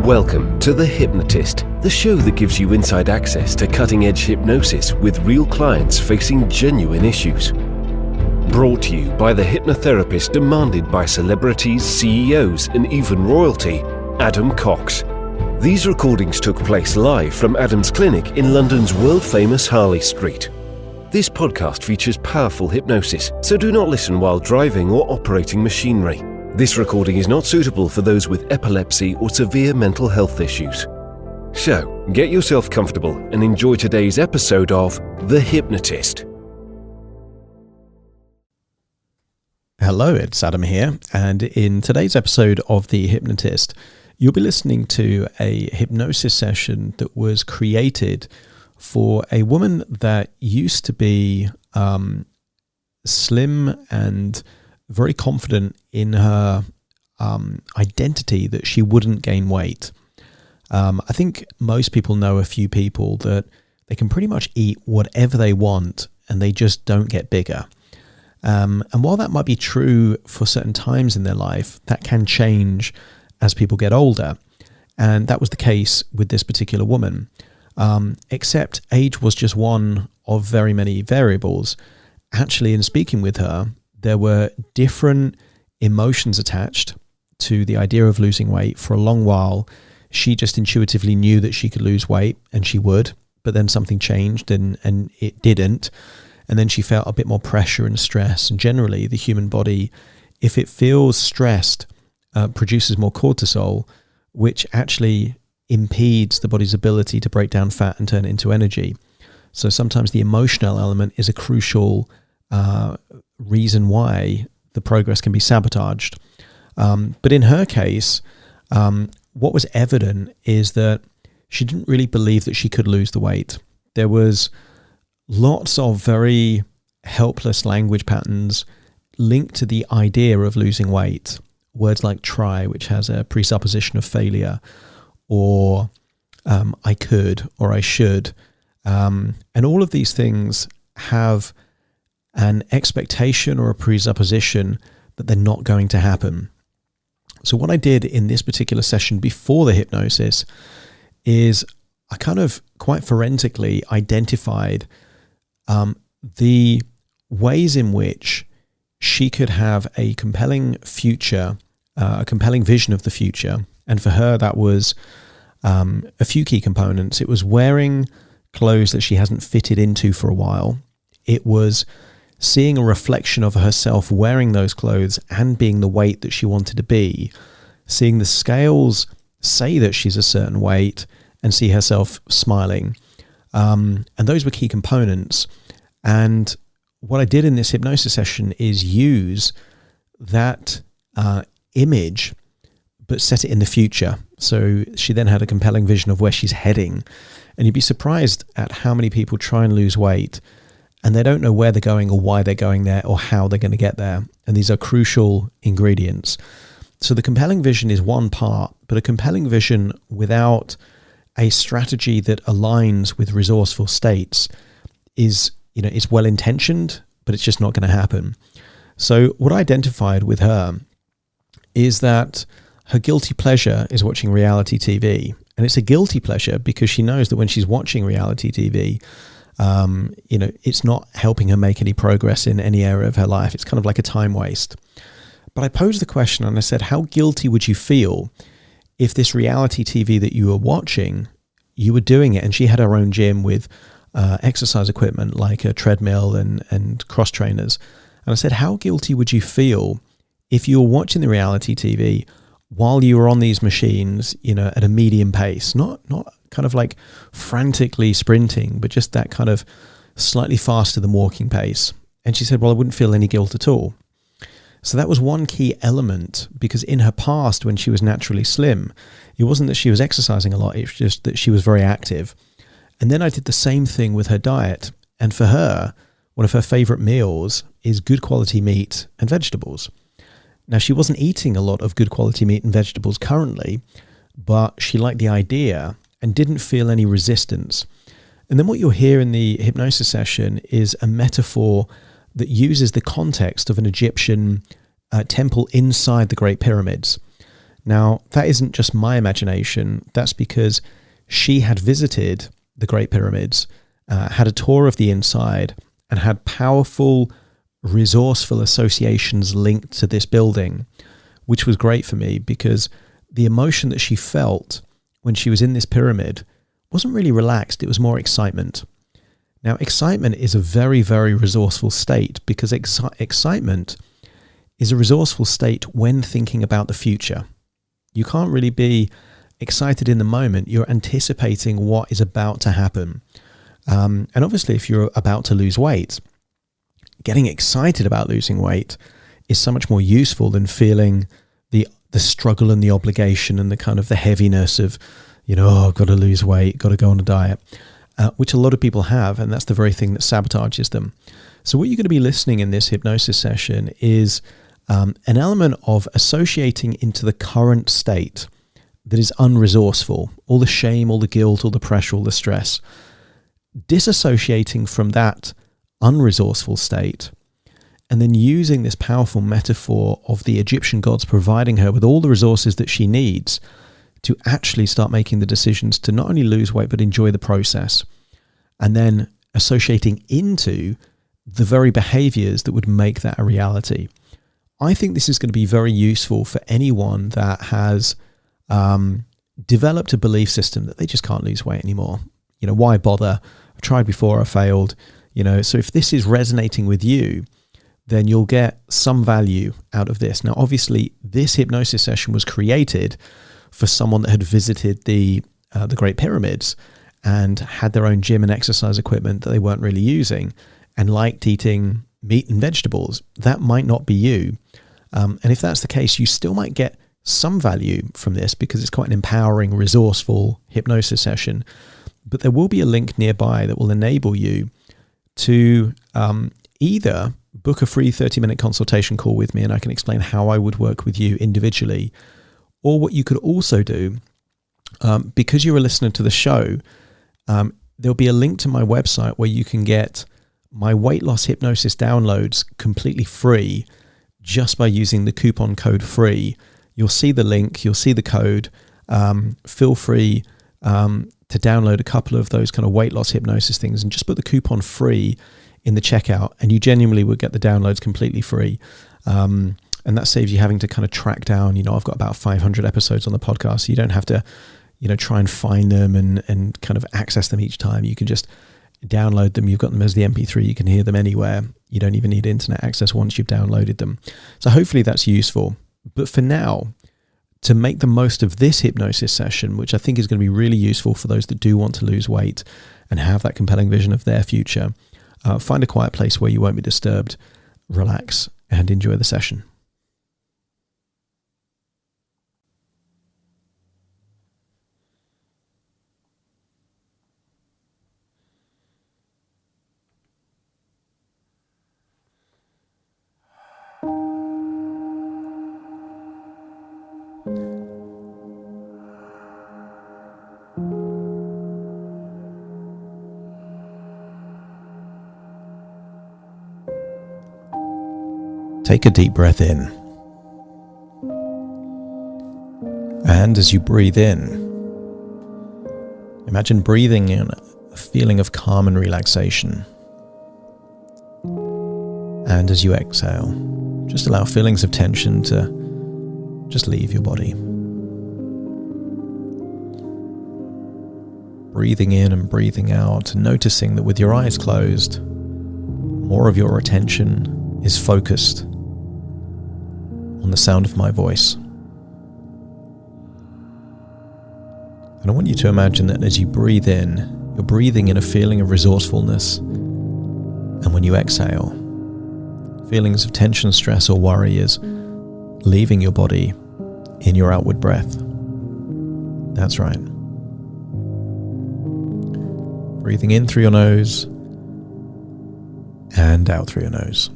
Welcome to The Hypnotist, the show that gives you inside access to cutting-edge hypnosis with real clients facing genuine issues. Brought to you by the hypnotherapist demanded by celebrities, CEOs, and even royalty, Adam Cox. These recordings took place live from Adam's clinic in London's world-famous Harley Street. This podcast features powerful hypnosis, so do not listen while driving or operating machinery. This recording is not suitable for those with epilepsy or severe mental health issues. So, get yourself comfortable and enjoy today's episode of The Hypnotist. Hello, it's Adam here, and in today's episode of The Hypnotist, you'll be listening to a hypnosis session that was created for a woman that used to be slim and very confident in her identity that she wouldn't gain weight. I think most people know a few people that they can pretty much eat whatever they want and they just don't get bigger. And while that might be true for certain times in their life, that can change as people get older. And that was the case with this particular woman. Except age was just one of very many variables. Actually, in speaking with her, there were different emotions attached to the idea of losing weight. For a long while, she just intuitively knew that she could lose weight, and she would, but then something changed and it didn't. And then she felt a bit more pressure and stress. And generally, the human body, if it feels stressed, produces more cortisol, which actually impedes the body's ability to break down fat and turn it into energy. So sometimes the emotional element is a crucial reason why the progress can be sabotaged. But in her case, what was evident is that she didn't really believe that she could lose the weight. There was lots of very helpless language patterns linked to the idea of losing weight. Words like try, which has a presupposition of failure, or I could, or I should. And all of these things have an expectation or a presupposition that they're not going to happen. So what I did in this particular session before the hypnosis is I kind of quite forensically identified the ways in which she could have a compelling future, a compelling vision of the future. And for her, that was a few key components. It was wearing clothes that she hasn't fitted into for a while. It was seeing a reflection of herself wearing those clothes and being the weight that she wanted to be, seeing the scales say that she's a certain weight and see herself smiling. And those were key components. And what I did in this hypnosis session is use that image, but set it in the future. So she then had a compelling vision of where she's heading. And you'd be surprised at how many people try and lose weight and they don't know where they're going or why they're going there or how they're going to get there. And these are crucial ingredients. So the compelling vision is one part, but a compelling vision without a strategy that aligns with resourceful states is, it's well-intentioned, but it's just not going to happen. So what I identified with her is that her guilty pleasure is watching reality TV. And it's a guilty pleasure because she knows that when she's watching reality TV, it's not helping her make any progress in any area of her life. It's kind of like a time waste. But I posed the question and I said, how guilty would you feel if this reality TV that you were watching, you were doing it? And she had her own gym with exercise equipment like a treadmill and cross trainers. And I said, how guilty would you feel if you were watching the reality TV while you were on these machines, at a medium pace, not kind of like frantically sprinting, but just that kind of slightly faster than walking pace? And she said, well, I wouldn't feel any guilt at all. So that was one key element, because in her past, when she was naturally slim, it wasn't that she was exercising a lot, it was just that she was very active. And then I did the same thing with her diet. And for her, one of her favorite meals is good quality meat and vegetables. Now, she wasn't eating a lot of good quality meat and vegetables currently, but she liked the idea and didn't feel any resistance. And then what you'll hear in the hypnosis session is a metaphor that uses the context of an Egyptian temple inside the Great Pyramids. Now, that isn't just my imagination. That's because she had visited the Great Pyramids, had a tour of the inside, and had powerful, resourceful associations linked to this building, which was great for me because the emotion that she felt when she was in this pyramid wasn't really relaxed. It was more excitement. Now, excitement is a very, very resourceful state because excitement is a resourceful state when thinking about the future. You can't really be excited in the moment. You're anticipating what is about to happen. And obviously, if you're about to lose weight, getting excited about losing weight is so much more useful than feeling the struggle and the obligation and the kind of the heaviness of, oh, I've got to lose weight, got to go on a diet, which a lot of people have, and that's the very thing that sabotages them. So what you're going to be listening in this hypnosis session is an element of associating into the current state that is unresourceful, all the shame, all the guilt, all the pressure, all the stress, disassociating from that unresourceful state, and then using this powerful metaphor of the Egyptian gods providing her with all the resources that she needs to actually start making the decisions to not only lose weight, but enjoy the process. And then associating into the very behaviors that would make that a reality. I think this is going to be very useful for anyone that has developed a belief system that they just can't lose weight anymore. Why bother? I tried before, I failed. So if this is resonating with you, then you'll get some value out of this. Now, obviously, this hypnosis session was created for someone that had visited the Great Pyramids and had their own gym and exercise equipment that they weren't really using and liked eating meat and vegetables. That might not be you. And if that's the case, you still might get some value from this because it's quite an empowering, resourceful hypnosis session. But there will be a link nearby that will enable you to either book a free 30-minute consultation call with me, and I can explain how I would work with you individually. Or what you could also do, because you're a listener to the show, there'll be a link to my website where you can get my weight loss hypnosis downloads completely free just by using the coupon code FREE. You'll see the link, you'll see the code. Feel free to download a couple of those kind of weight loss hypnosis things and just put the coupon FREE in the checkout, and you genuinely would get the downloads completely free. And that saves you having to kind of track down, I've got about 500 episodes on the podcast, so you don't have to, try and find them and kind of access them each time. You can just download them. You've got them as the MP3. You can hear them anywhere. You don't even need internet access once you've downloaded them. So hopefully that's useful. But for now, to make the most of this hypnosis session, which I think is going to be really useful for those that do want to lose weight and have that compelling vision of their future, find a quiet place where you won't be disturbed, relax, and enjoy the session. Take a deep breath in. And as you breathe in, imagine breathing in a feeling of calm and relaxation. And as you exhale, just allow feelings of tension to just leave your body. Breathing in and breathing out, noticing that with your eyes closed, more of your attention is focused on the sound of my voice. And I want you to imagine that as you breathe in, you're breathing in a feeling of resourcefulness. And when you exhale, feelings of tension, stress, or worry is leaving your body in your outward breath. That's right. Breathing in through your nose and out through your nose.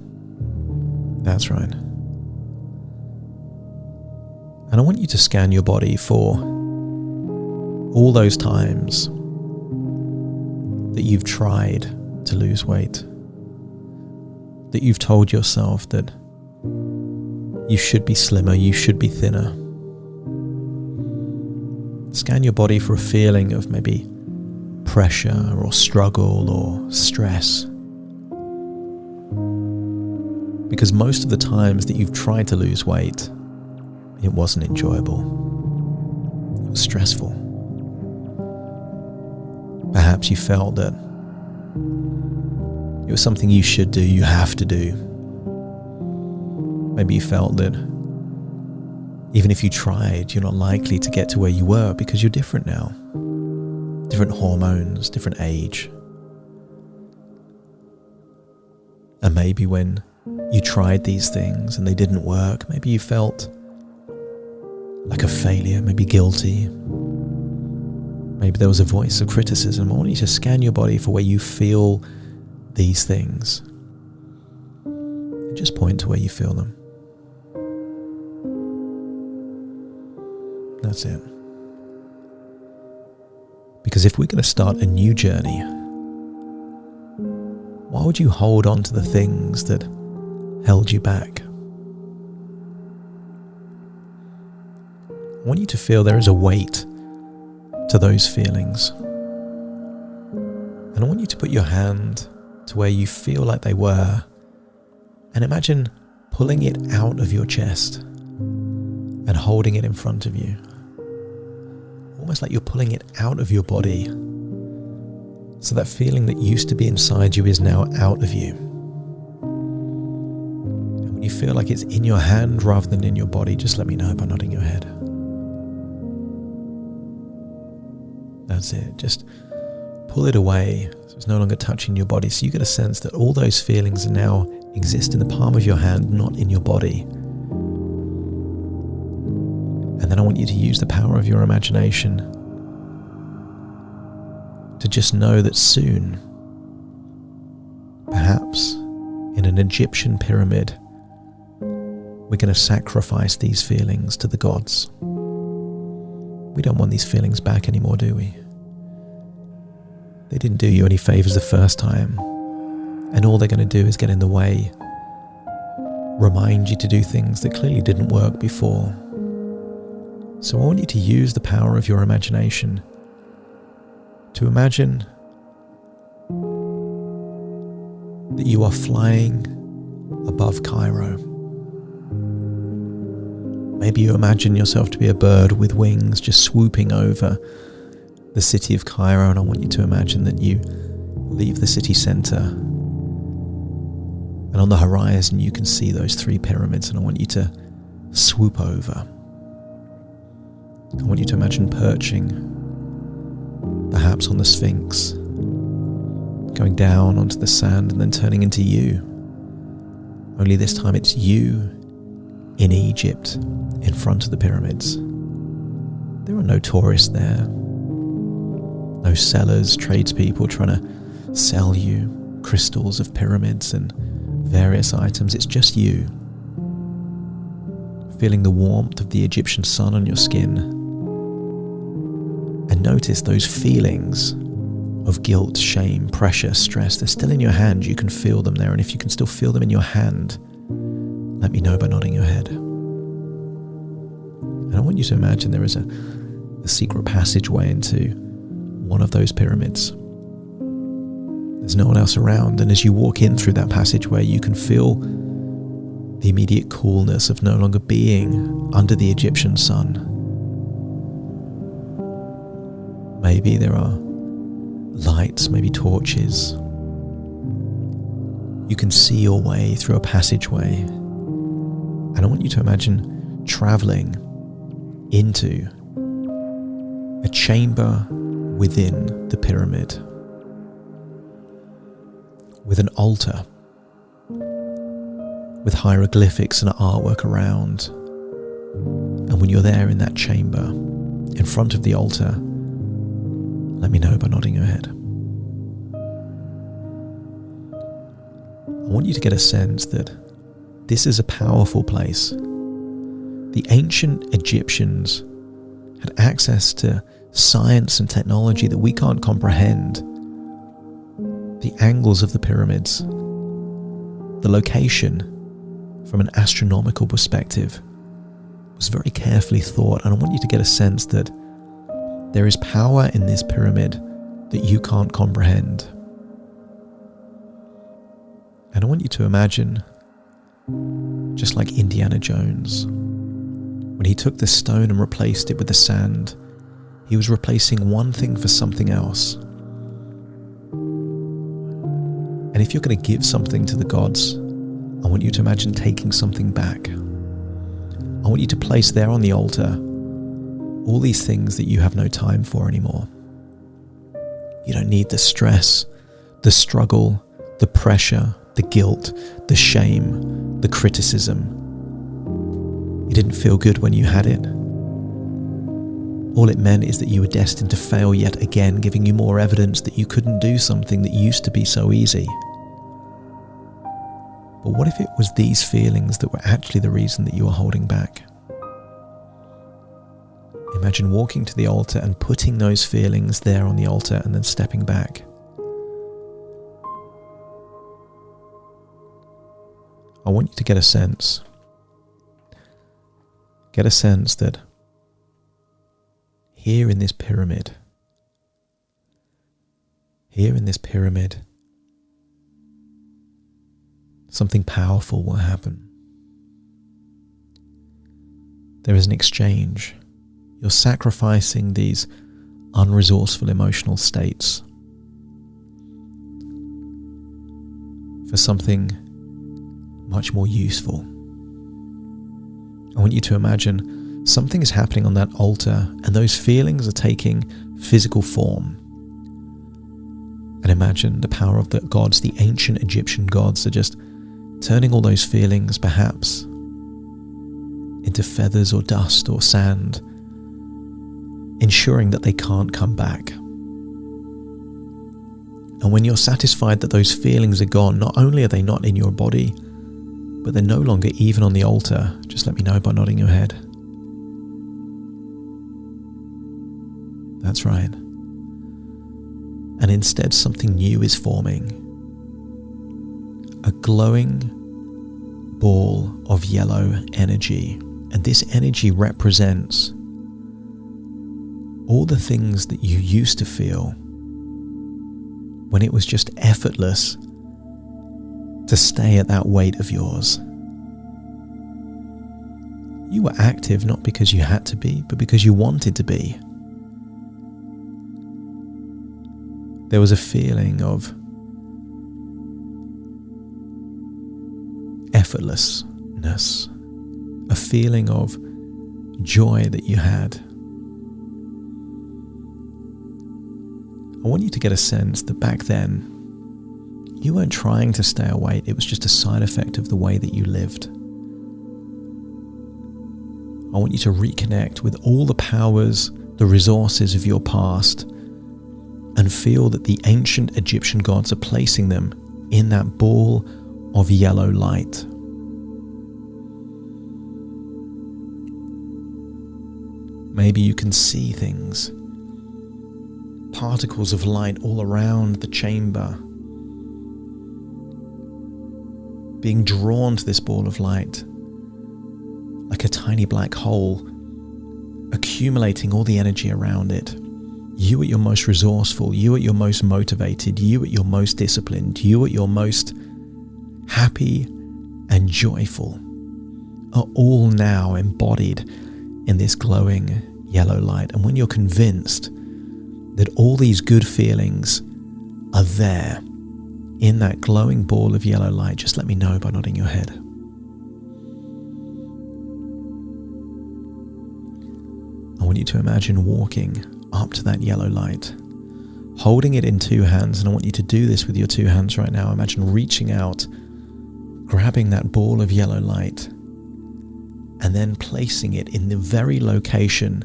That's right. And I want you to scan your body for all those times that you've tried to lose weight, that you've told yourself that you should be slimmer, you should be thinner, Scan your body for a feeling of maybe pressure or struggle or stress. Because most of the times that you've tried to lose weight, it wasn't enjoyable. It was stressful. Perhaps you felt that it was something you should do, you have to do. Maybe you felt that even if you tried, you're not likely to get to where you were because you're different now. Different hormones, different age. And maybe when you tried these things and they didn't work, maybe you felt like a failure, maybe guilty. Maybe there was a voice of criticism. I want you to scan your body for where you feel these things. And just point to where you feel them. That's it. Because if we're going to start a new journey, why would you hold on to the things that held you back? I want you to feel there is a weight to those feelings. And I want you to put your hand to where you feel like they were, and imagine pulling it out of your chest and holding it in front of you. Almost like you're pulling it out of your body. So that feeling that used to be inside you is now out of you. And when you feel like it's in your hand rather than in your body, just let me know by nodding your head. That's it. Just pull it away so it's no longer touching your body. So you get a sense that all those feelings now exist in the palm of your hand, not in your body. And then I want you to use the power of your imagination to just know that soon, perhaps in an Egyptian pyramid, we're going to sacrifice these feelings to the gods. We don't want these feelings back anymore, do we? They didn't do you any favors the first time, and all they're going to do is get in the way, remind you to do things that clearly didn't work before. So I want you to use the power of your imagination to imagine that you are flying above Cairo. Maybe you imagine yourself to be a bird with wings just swooping over the city of Cairo, and I want you to imagine that you leave the city centre, and on the horizon you can see those 3 pyramids, and I want you to swoop over. I want you to imagine perching, perhaps on the Sphinx, going down onto the sand and then turning into you. Only this time it's you in Egypt, in front of the pyramids. There are no tourists there, no sellers, tradespeople trying to sell you crystals of pyramids and various items. It's just you, feeling the warmth of the Egyptian sun on your skin. And notice those feelings of guilt, shame, pressure, stress, they're still in your hand. You can feel them there. And if you can still feel them in your hand, let me know by nodding your head. And I want you to imagine there is a secret passageway into one of those pyramids. There's no one else around. And as you walk in through that passageway, you can feel the immediate coolness of no longer being under the Egyptian sun. Maybe there are lights, maybe torches. You can see your way through a passageway. And I want you to imagine traveling into a chamber within the pyramid with an altar, with hieroglyphics and artwork around. And when you're there in that chamber, in front of the altar, let me know by nodding your head. I want you to get a sense that this is a powerful place. The ancient Egyptians had access to science and technology that we can't comprehend. The angles of the pyramids, the location from an astronomical perspective was very carefully thought, and I want you to get a sense that There is power in this pyramid that you can't comprehend. And I want you to imagine, just like Indiana Jones, when he took the stone and replaced it with the sand, he was replacing one thing for something else. And if you're going to give something to the gods, I want you to imagine taking something back. I want you to place there on the altar all these things that you have no time for anymore. You don't need the stress, the struggle, the pressure, the guilt, the shame, the criticism. You didn't feel good when you had it. All it meant is that you were destined to fail yet again, giving you more evidence that you couldn't do something that used to be so easy. But what if it was these feelings that were actually the reason that you were holding back? Imagine walking to the altar and putting those feelings there on the altar and then stepping back. I want you to get a sense that here in this pyramid, something powerful will happen. There is an exchange. You're sacrificing these unresourceful emotional states for something much more useful. I want you to imagine something is happening on that altar and those feelings are taking physical form. And imagine the power of the gods, the ancient Egyptian gods, are just turning all those feelings perhaps into feathers or dust or sand, ensuring that they can't come back. And when you're satisfied that those feelings are gone, not only are they not in your body, but they're no longer even on the altar. Just let me know by nodding your head. That's right. And instead something new is forming. A glowing ball of yellow energy. And this energy represents all the things that you used to feel when it was just effortless to stay at that weight of yours. You were active not because you had to be, but because you wanted to be. There was a feeling of effortlessness, a feeling of joy that you had. I want you to get a sense that back then, you weren't trying to stay awake, it was just a side effect of the way that you lived. I want you to reconnect with all the powers, the resources of your past, and feel that the ancient Egyptian gods are placing them in that ball of yellow light. Maybe you can see things, particles of light all around the chamber, being drawn to this ball of light like a tiny black hole, accumulating all the energy around it. You at your most resourceful, you at your most motivated, you at your most disciplined, you at your most happy and joyful are all now embodied in this glowing yellow light. And when you're convinced that all these good feelings are there in that glowing ball of yellow light, just let me know by nodding your head. I want you to imagine walking up to that yellow light, holding it in two hands, and I want you to do this with your two hands right now. Imagine reaching out, grabbing that ball of yellow light, and then placing it in the very location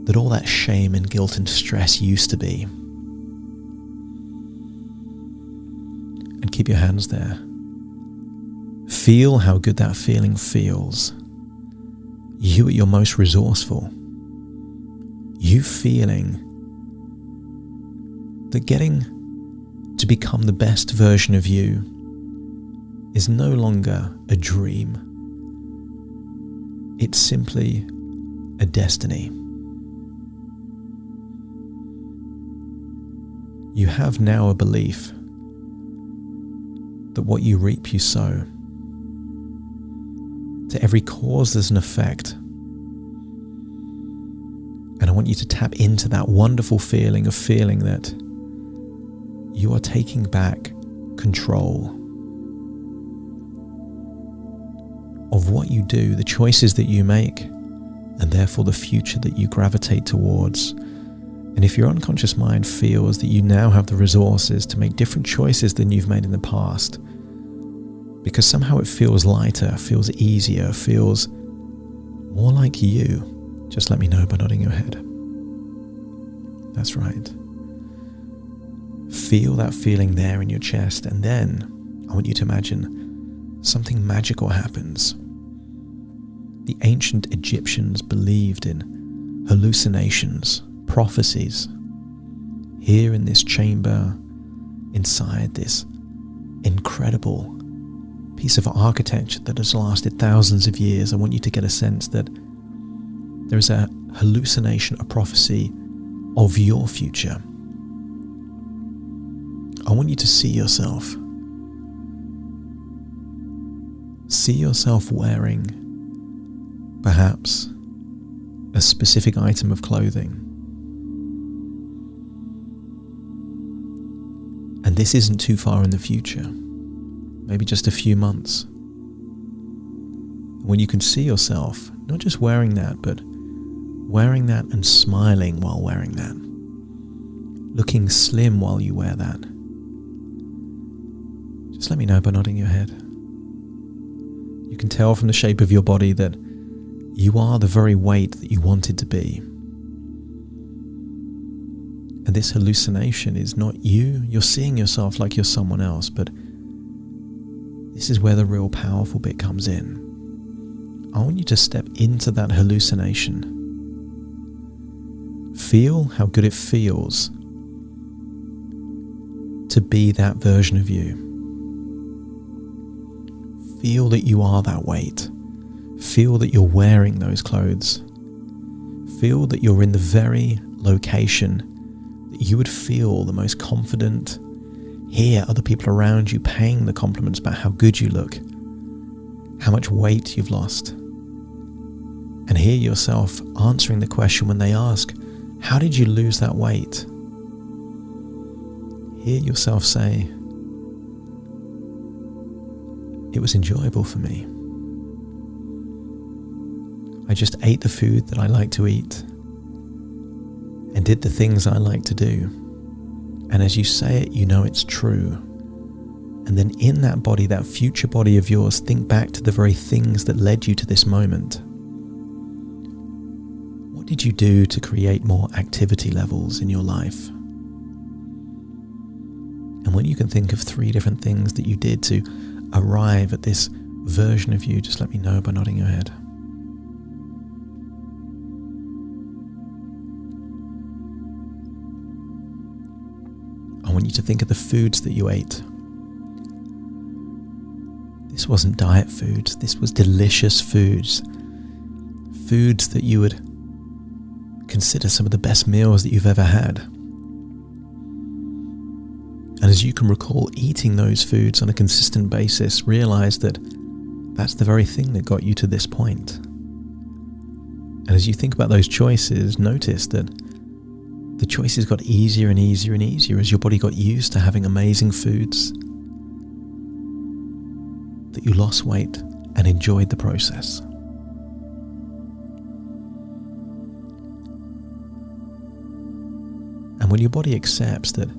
that all that shame and guilt and stress used to be. And keep your hands there. Feel how good that feeling feels. You at your most resourceful. You feeling that getting to become the best version of you is no longer a dream. It's simply a destiny. You have now a belief that what you reap you sow. To every cause there's an effect. And I want you to tap into that wonderful feeling of feeling that you are taking back control of what you do, the choices that you make, and therefore the future that you gravitate towards. And if your unconscious mind feels that you now have the resources to make different choices than you've made in the past, because somehow it feels lighter, feels easier, feels more like you, just let me know by nodding your head. That's right. Feel that feeling there in your chest, and then I want you to imagine something magical happens. The ancient Egyptians believed in hallucinations, prophecies. Here in this chamber, inside this incredible piece of architecture that has lasted thousands of years, I want you to get a sense that there is a hallucination, a prophecy of your future. I want you to see yourself. See yourself wearing perhaps a specific item of clothing. And this isn't too far in the future, maybe just a few months. When you can see yourself not just wearing that, but wearing that and smiling while wearing that, looking slim while you wear that. Just let me know by nodding your head. You can tell from the shape of your body that you are the very weight that you wanted to be. And this hallucination is not you. You're seeing yourself like you're someone else, but this is where the real powerful bit comes in. I want you to step into that hallucination. Feel how good it feels to be that version of you. Feel that you are that weight. Feel that you're wearing those clothes. Feel that you're in the very location that you would feel the most confident. Hear other people around you paying the compliments about how good you look, how much weight you've lost. And hear yourself answering the question when they ask, how did you lose that weight? Hear yourself say, it was enjoyable for me. I just ate the food that I like to eat and did the things I like to do. And as you say it, you know it's true. And then in that body, that future body of yours, think back to the very things that led you to this moment. What did you do to create more activity levels in your life? And when you can think of 3 different things that you did to arrive at this version of you, just let me know by nodding your head. I want you to think of the foods that you ate. This wasn't diet foods, this was delicious foods. Foods that you would consider some of the best meals that you've ever had. And as you can recall eating those foods on a consistent basis, realize that that's the very thing that got you to this point. And as you think about those choices, notice that the choices got easier and easier and easier as your body got used to having amazing foods, that you lost weight and enjoyed the process. And when your body accepts that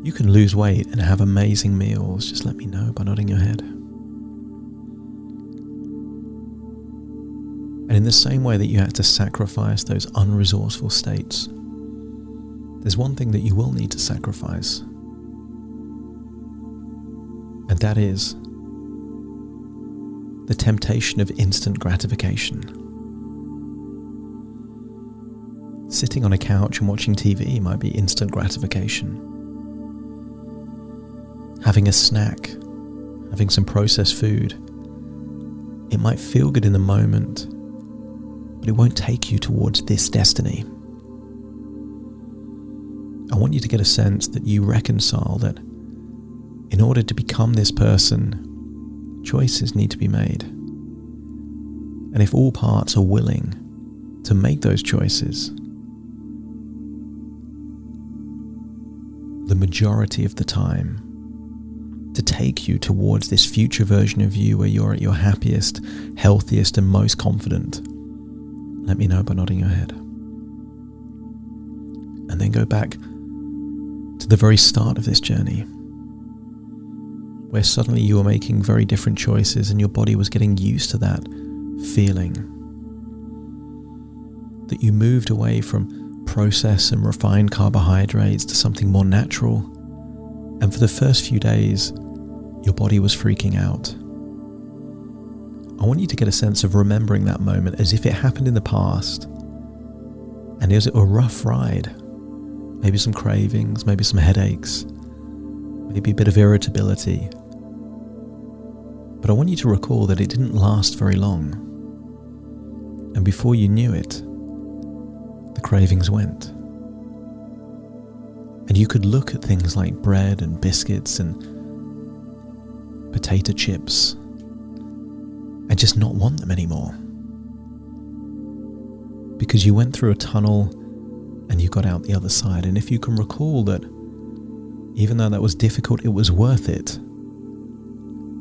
you can lose weight and have amazing meals, just let me know by nodding your head. And in the same way that you had to sacrifice those unresourceful states, there's one thing that you will need to sacrifice. And that is the temptation of instant gratification. Sitting on a couch and watching TV might be instant gratification. Having a snack, having some processed food, it might feel good in the moment, but it won't take you towards this destiny. I want you to get a sense that you reconcile that in order to become this person, choices need to be made. And if all parts are willing to make those choices, the majority of the time, to take you towards this future version of you where you're at your happiest, healthiest, and most confident, let me know by nodding your head. And then go back to the very start of this journey, where suddenly you were making very different choices and your body was getting used to that feeling. That you moved away from processed and refined carbohydrates to something more natural. And for the first few days, your body was freaking out. I want you to get a sense of remembering that moment as if it happened in the past. And it was a rough ride. Maybe some cravings, maybe some headaches, maybe a bit of irritability. But I want you to recall that it didn't last very long. And before you knew it, the cravings went. And you could look at things like bread and biscuits and potato chips and just not want them anymore. Because you went through a tunnel and you got out the other side. And if you can recall that even though that was difficult, it was worth it,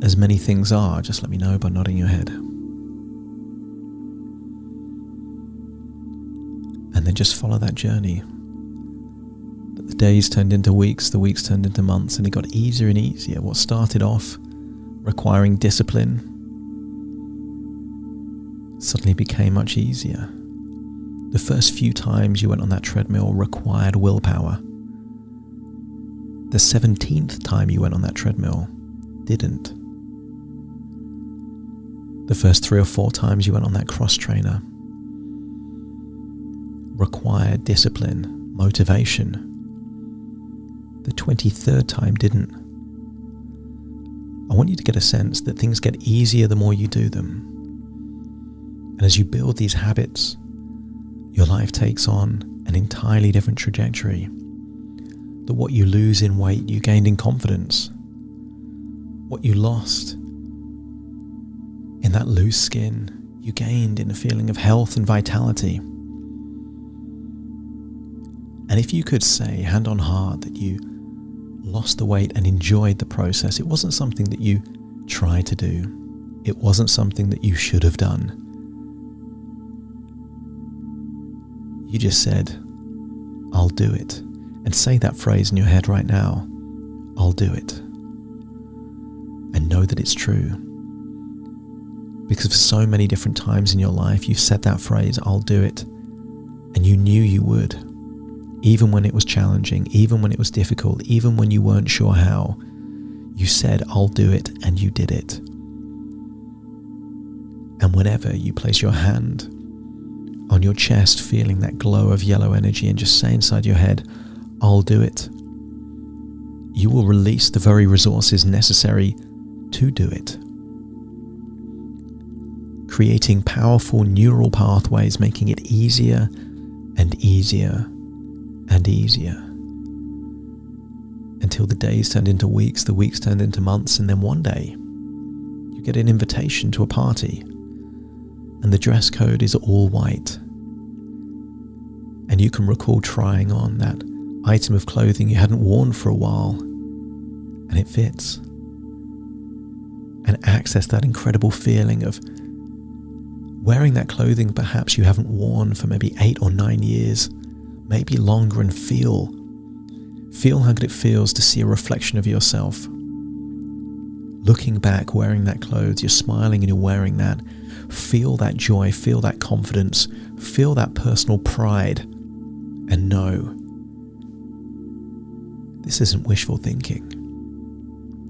as many things are, just let me know by nodding your head. And then just follow that journey. The days turned into weeks, the weeks turned into months, and it got easier and easier. What started off requiring discipline suddenly became much easier. The first few times you went on that treadmill required willpower. The 17th time you went on that treadmill didn't. The first 3 or 4 times you went on that cross trainer required discipline, motivation. The 23rd time didn't. I want you to get a sense that things get easier the more you do them. And as you build these habits, your life takes on an entirely different trajectory. That what you lose in weight, you gained in confidence. What you lost in that loose skin, you gained in a feeling of health and vitality. And if you could say, hand on heart, that you lost the weight and enjoyed the process, it wasn't something that you tried to do. It wasn't something that you should have done. You just said, I'll do it. And say that phrase in your head right now, I'll do it. And know that it's true. Because for so many different times in your life, you've said that phrase, I'll do it. And you knew you would. Even when it was challenging, even when it was difficult, even when you weren't sure how, you said, I'll do it, and you did it. And whenever you place your hand on your chest, feeling that glow of yellow energy, and just say inside your head, I'll do it, you will release the very resources necessary to do it. Creating powerful neural pathways, making it easier and easier and easier, until the days turned into weeks, the weeks turned into months, and then one day you get an invitation to a party and the dress code is all white, and you can recall trying on that item of clothing you hadn't worn for a while, and it fits, and access that incredible feeling of wearing that clothing perhaps you haven't worn for maybe 8 or 9 years, maybe longer, and feel how good it feels to see a reflection of yourself. Looking back, wearing that clothes, you're smiling and you're wearing that. Feel that joy, feel that confidence, feel that personal pride, and know this isn't wishful thinking.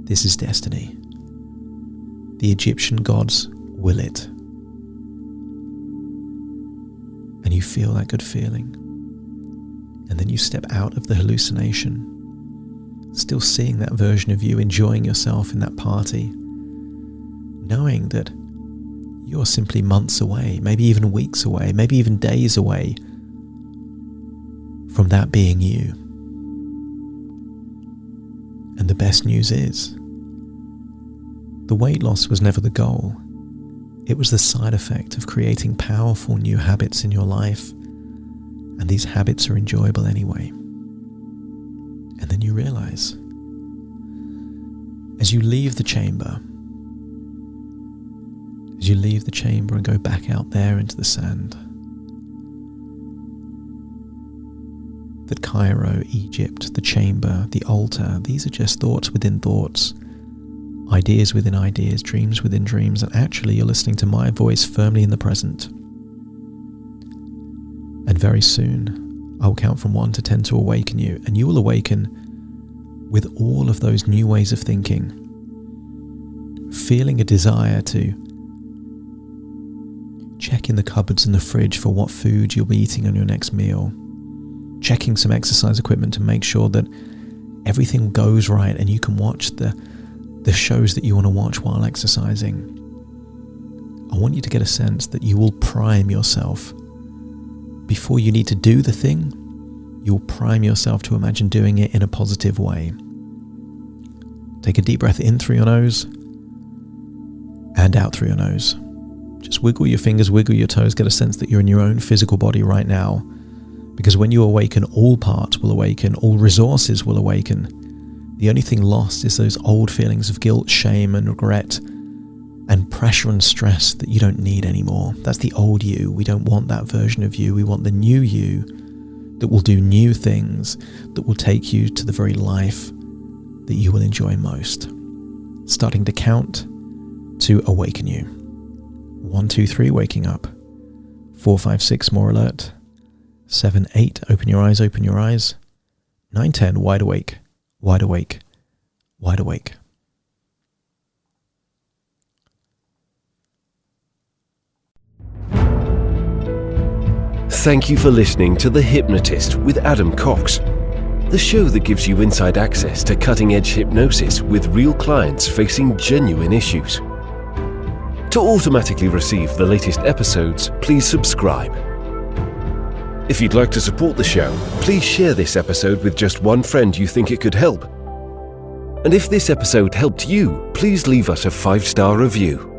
This is destiny. The Egyptian gods will it. And you feel that good feeling. And then you step out of the hallucination, still seeing that version of you, enjoying yourself in that party, knowing that you're simply months away, maybe even weeks away, maybe even days away from that being you. And the best news is, the weight loss was never the goal. It was the side effect of creating powerful new habits in your life, and these habits are enjoyable anyway. And then you realize, as you leave the chamber and go back out there into the sand, that Cairo, Egypt, the chamber, the altar, these are just thoughts within thoughts, ideas within ideas, dreams within dreams, and actually you're listening to my voice firmly in the present. And very soon, I will count from 1 to 10 to awaken you, and you will awaken with all of those new ways of thinking, feeling a desire to check in the cupboards and the fridge for what food you'll be eating on your next meal, checking some exercise equipment to make sure that everything goes right and you can watch the shows that you want to watch while exercising. I want you to get a sense that you will prime yourself. Before you need to do the thing, you'll prime yourself to imagine doing it in a positive way. Take a deep breath in through your nose and out through your nose. Just wiggle your fingers, wiggle your toes, get a sense that you're in your own physical body right now. Because when you awaken, all parts will awaken, all resources will awaken. The only thing lost is those old feelings of guilt, shame and regret and pressure and stress that you don't need anymore. That's the old you. We don't want that version of you. We want the new you that will do new things, that will take you to the very life that you will enjoy most. Starting to count to awaken you. 1, 2, 3, waking up. 4, 5, 6, more alert. 7, 8, open your eyes, open your eyes. 9, 10, wide awake, wide awake, wide awake. Thank you for listening to The Hypnotist with Adam Cox, the show that gives you inside access to cutting-edge hypnosis with real clients facing genuine issues. To automatically receive the latest episodes, please subscribe. If you'd like to support the show, please share this episode with just one friend you think it could help. And if this episode helped you, please leave us a 5-star review.